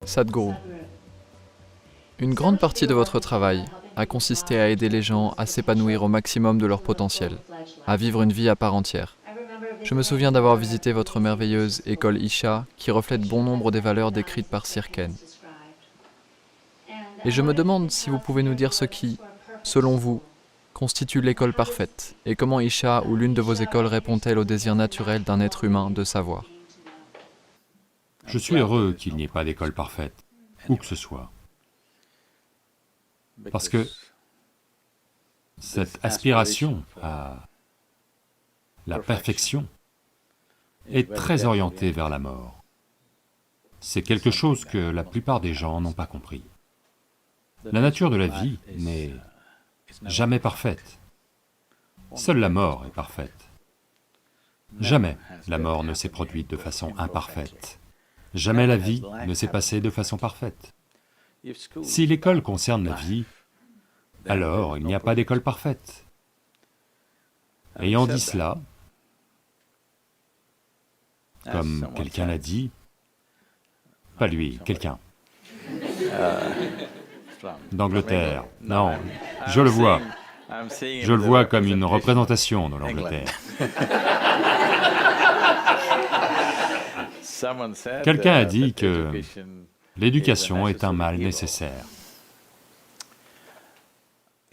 Sadhguru, une grande partie de votre travail a consisté à aider les gens à s'épanouir au maximum de leur potentiel, à vivre une vie à part entière. Je me souviens d'avoir visité votre merveilleuse école Isha qui reflète bon nombre des valeurs décrites par Sirken. Et je me demande si vous pouvez nous dire ce qui, selon vous, constitue l'école parfaite et comment Isha ou l'une de vos écoles répond-elle au désir naturel d'un être humain de savoir. Je suis heureux qu'il n'y ait pas d'école parfaite, où que ce soit, parce que cette aspiration à la perfection est très orientée vers la mort. C'est quelque chose que la plupart des gens n'ont pas compris. La nature de la vie n'est jamais parfaite. Seule la mort est parfaite. Jamais la mort ne s'est produite de façon imparfaite. Jamais la vie ne s'est passée de façon parfaite. Si l'école concerne la vie, alors il n'y a pas d'école parfaite. Ayant dit cela, comme quelqu'un l'a dit, pas lui, quelqu'un, d'Angleterre, non, je le vois comme une représentation de l'Angleterre. Quelqu'un a dit que l'éducation est un mal nécessaire.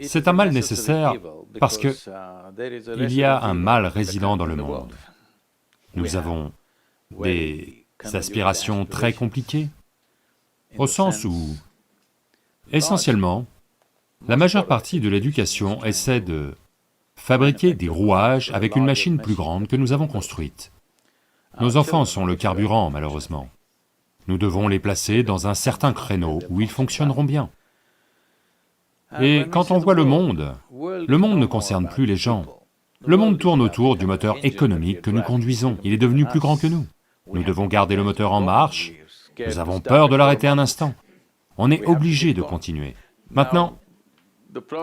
C'est un mal nécessaire parce que il y a un mal résident dans le monde. Nous avons des aspirations très compliquées, au sens où, essentiellement, la majeure partie de l'éducation essaie de fabriquer des rouages avec une machine plus grande que nous avons construite. Nos enfants sont le carburant, malheureusement. Nous devons les placer dans un certain créneau où ils fonctionneront bien. Et quand on voit le monde ne concerne plus les gens. Le monde tourne autour du moteur économique que nous conduisons, il est devenu plus grand que nous. Nous devons garder le moteur en marche, nous avons peur de l'arrêter un instant. On est obligé de continuer. Maintenant,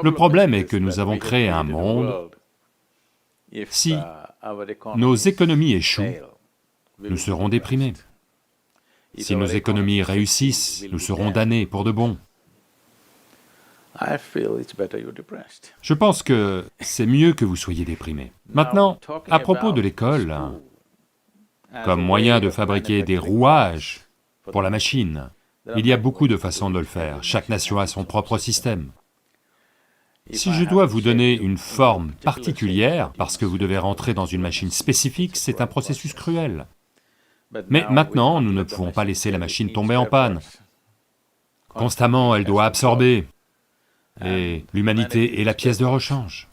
le problème est que nous avons créé un monde. Si nos économies échouent, nous serons déprimés. Si nos économies réussissent, nous serons damnés pour de bon. Je pense que c'est mieux que vous soyez déprimés. Maintenant, à propos de l'école, comme moyen de fabriquer des rouages pour la machine, il y a beaucoup de façons de le faire, chaque nation a son propre système. Si je dois vous donner une forme particulière, parce que vous devez rentrer dans une machine spécifique, c'est un processus cruel. Mais maintenant, nous ne pouvons pas laisser la machine tomber en panne. Constamment, elle doit absorber, et l'humanité est la pièce de rechange.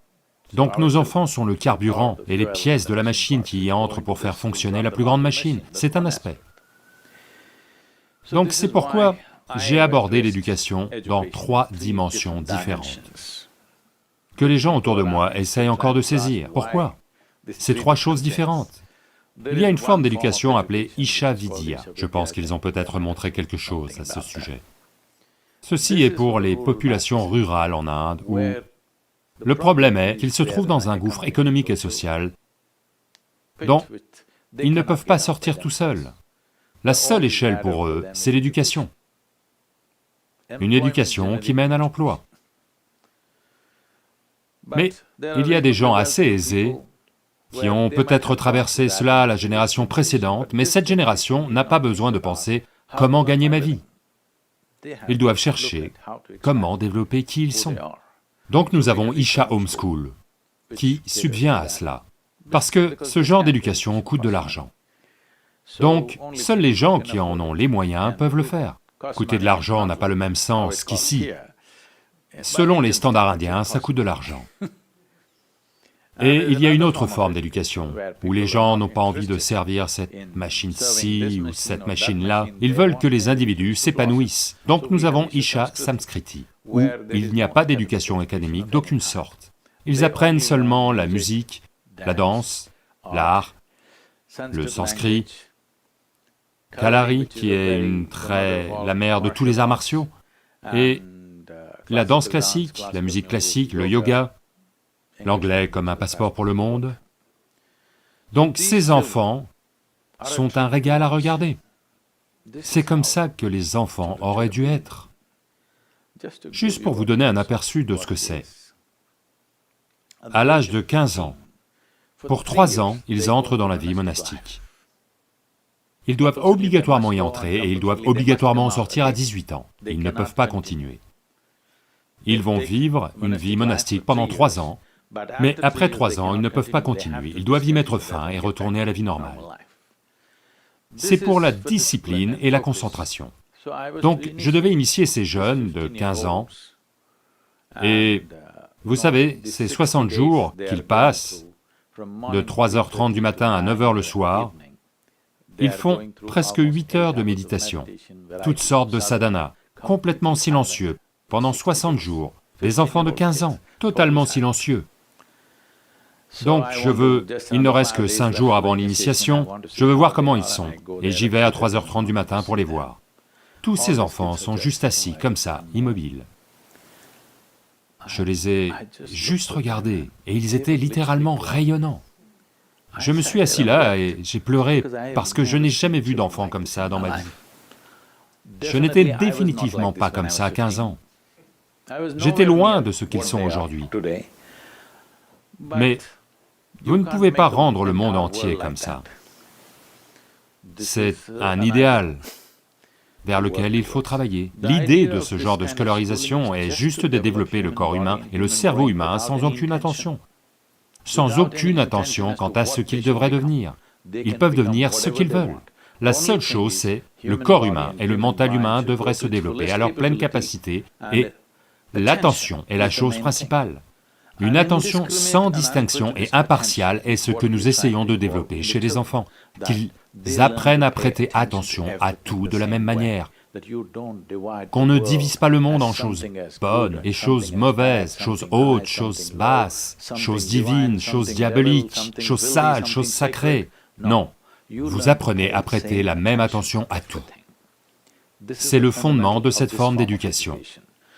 Donc nos enfants sont le carburant et les pièces de la machine qui y entrent pour faire fonctionner la plus grande machine, c'est un aspect. Donc c'est pourquoi j'ai abordé l'éducation dans 3 dimensions différentes, que les gens autour de moi essayent encore de saisir. Pourquoi? C'est 3 choses différentes. Il y a une forme d'éducation appelée Isha Vidya, je pense qu'ils ont peut-être montré quelque chose à ce sujet. Ceci est pour les populations rurales en Inde, où le problème est qu'ils se trouvent dans un gouffre économique et social dont ils ne peuvent pas sortir tout seuls. La seule échelle pour eux, c'est l'éducation. Une éducation qui mène à l'emploi. Mais il y a des gens assez aisés qui ont peut-être traversé cela la génération précédente, mais cette génération n'a pas besoin de penser « comment gagner ma vie ?» Ils doivent chercher comment développer qui ils sont. Donc nous avons Isha Home School, qui subvient à cela, parce que ce genre d'éducation coûte de l'argent. Donc, seuls les gens qui en ont les moyens peuvent le faire. Coûter de l'argent n'a pas le même sens qu'ici. Selon les standards indiens, ça coûte de l'argent. Et il y a une autre forme d'éducation, où les gens n'ont pas envie de servir cette machine-ci ou cette machine-là, ils veulent que les individus s'épanouissent. Donc nous avons Isha Samskriti, où il n'y a pas d'éducation académique d'aucune sorte. Ils apprennent seulement la musique, la danse, l'art, le sanskrit, Kalari, qui est la mère de tous les arts martiaux, et la danse classique, la musique classique, le yoga, l'anglais comme un passeport pour le monde. Donc ces enfants sont un régal à regarder. C'est comme ça que les enfants auraient dû être. Juste pour vous donner un aperçu de ce que c'est. À l'âge de 15 ans, pour 3 ans, ils entrent dans la vie monastique. Ils doivent obligatoirement y entrer et ils doivent obligatoirement en sortir à 18 ans. Ils ne peuvent pas continuer. Ils vont vivre une vie monastique pendant 3 ans, mais après 3 ans, ils ne peuvent pas continuer. Ils doivent y mettre fin et retourner à la vie normale. C'est pour la discipline et la concentration. Donc, je devais initier ces jeunes de 15 ans, et vous savez, c'est 60 jours qu'ils passent, de 3h30 du matin à 9h le soir. Ils font presque 8 heures de méditation, toutes sortes de sadhanas, complètement silencieux, pendant 60 jours. Des enfants de 15 ans, totalement silencieux. Donc il ne reste que 5 jours avant l'initiation, je veux voir comment ils sont, et j'y vais à 3h30 du matin pour les voir. Tous ces enfants sont juste assis, comme ça, immobiles. Je les ai juste regardés, et ils étaient littéralement rayonnants. Je me suis assis là et j'ai pleuré, parce que je n'ai jamais vu d'enfant comme ça dans ma vie. Je n'étais définitivement pas comme ça à 15 ans. J'étais loin de ce qu'ils sont aujourd'hui. Mais vous ne pouvez pas rendre le monde entier comme ça. C'est un idéal vers lequel il faut travailler. L'idée de ce genre de scolarisation est juste de développer le corps humain et le cerveau humain sans aucune attention. Sans aucune attention quant à ce qu'ils devraient devenir. Ils peuvent devenir ce qu'ils veulent. La seule chose c'est, le corps humain et le mental humain devraient se développer à leur pleine capacité et l'attention est la chose principale. Une attention sans distinction et impartiale est ce que nous essayons de développer chez les enfants, qu'ils apprennent à prêter attention à tout de la même manière, qu'on ne divise pas le monde en choses bonnes et choses mauvaises, choses hautes, choses basses, choses divines, choses diaboliques, choses sales, choses sacrées. Non, vous apprenez à prêter la même attention à tout. C'est le fondement de cette forme d'éducation.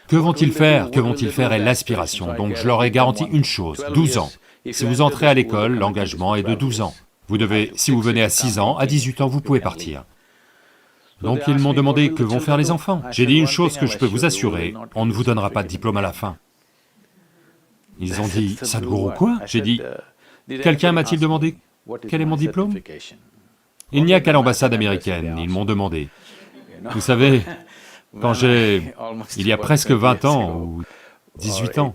Que vont-ils faire? Que vont-ils faire est l'aspiration, donc je leur ai garanti une chose, 12 ans. Si vous entrez à l'école, l'engagement est de 12 ans. Vous devez, si vous venez à 6 ans, à 18 ans, vous pouvez partir. Donc ils m'ont demandé que vont faire les enfants. J'ai dit une chose que je peux vous assurer, on ne vous donnera pas de diplôme à la fin. Ils ont dit, Sadhguru quoi? J'ai dit, quelqu'un m'a-t-il demandé quel est mon diplôme? Il n'y a qu'à l'ambassade américaine, ils m'ont demandé. Vous savez, il y a presque 20 ans, ou 18 ans,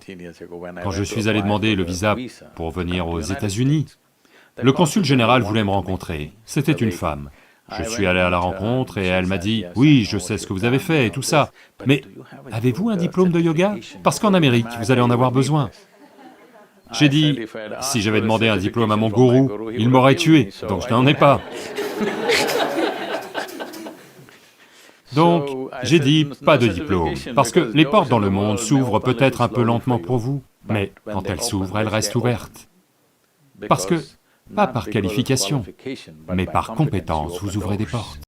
quand je suis allé demander le visa pour venir aux États-Unis, le consul général voulait me rencontrer, c'était une femme. Je suis allé à la rencontre et elle m'a dit, « Oui, je sais ce que vous avez fait et tout ça, mais avez-vous un diplôme de yoga? Parce qu'en Amérique, vous allez en avoir besoin. » J'ai dit, si j'avais demandé un diplôme à mon gourou, il m'aurait tué, donc je n'en ai pas. Donc, j'ai dit, pas de diplôme, parce que les portes dans le monde s'ouvrent peut-être un peu lentement pour vous, mais quand elles s'ouvrent, elles restent ouvertes. Parce que, pas par qualification, mais par compétence, vous ouvrez des portes.